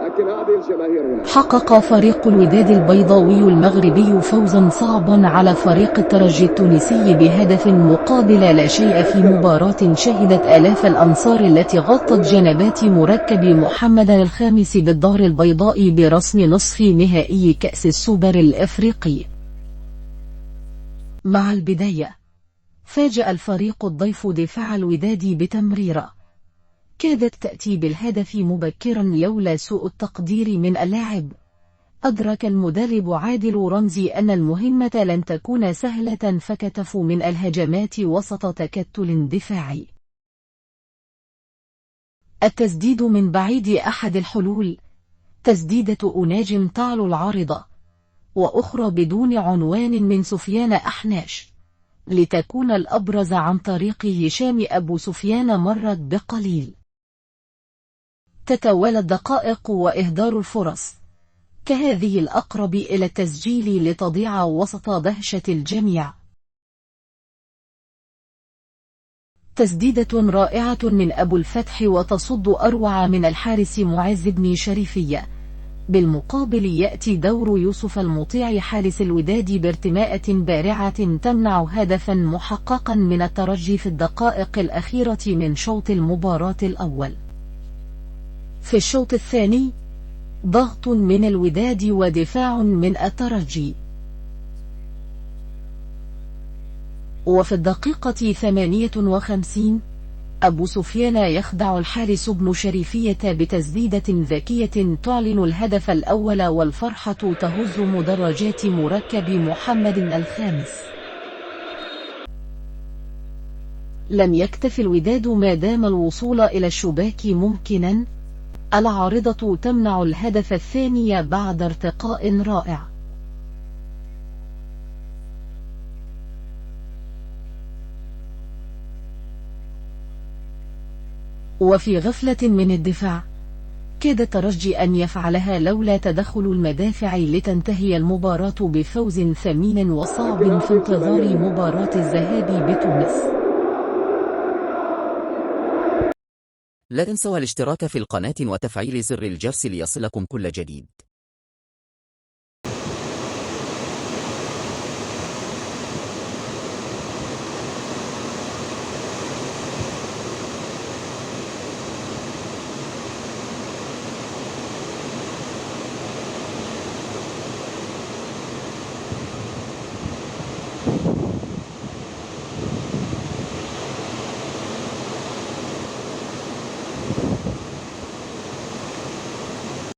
لكن هذه الجماهير هنا. حقق فريق الوداد البيضاوي المغربي فوزا صعبا على فريق الترجي التونسي بهدف مقابل لا شيء في مباراة شهدت آلاف الأنصار التي غطت جنبات مركب محمد الخامس بالدار البيضاء برسم نصف نهائي كأس السوبر الأفريقي. مع البداية فاجأ الفريق الضيف دفاع الوداد بتمريرة كادت تأتي بالهدف مبكرا لولا سوء التقدير من اللاعب. أدرك المدرب عادل رمزي أن المهمة لن تكون سهلة فكتفوا من الهجمات وسط تكتل دفاعي. التسديد من بعيد أحد الحلول، تسديدة أناجم تعلو العارضة، وأخرى بدون عنوان من سفيان أحناش، لتكون الأبرز عن طريق هشام أبو سفيان مرت بقليل. تتوالى الدقائق وإهدار الفرص كهذه الأقرب إلى التسجيل لتضيع وسط دهشة الجميع. تسديدة رائعة من أبو الفتح وتصد أروع من الحارس معز بن شريفية. بالمقابل يأتي دور يوسف المطيع حارس الوداد بارتماءة بارعة تمنع هدفا محققا من الترجي في الدقائق الأخيرة من شوط المباراة الأول. في الشوط الثاني ضغط من الوداد ودفاع من الترجي، وفي الدقيقة 58 أبو سفيان يخدع الحارس بن شريفية بتسديدة ذكية تعلن الهدف الأول، والفرحة تهز مدرجات مركب محمد الخامس. لم يكتف الوداد ما دام الوصول إلى الشباك ممكنا، العارضة تمنع الهدف الثاني بعد ارتقاء رائع. وفي غفلة من الدفاع كاد الترجي أن يفعلها لولا تدخل المدافع لتنتهي المباراة بفوز ثمين وصعب في انتظار مباراة الذهاب بتونس. لا تنسوا الاشتراك في القناة وتفعيل زر الجرس ليصلكم كل جديد.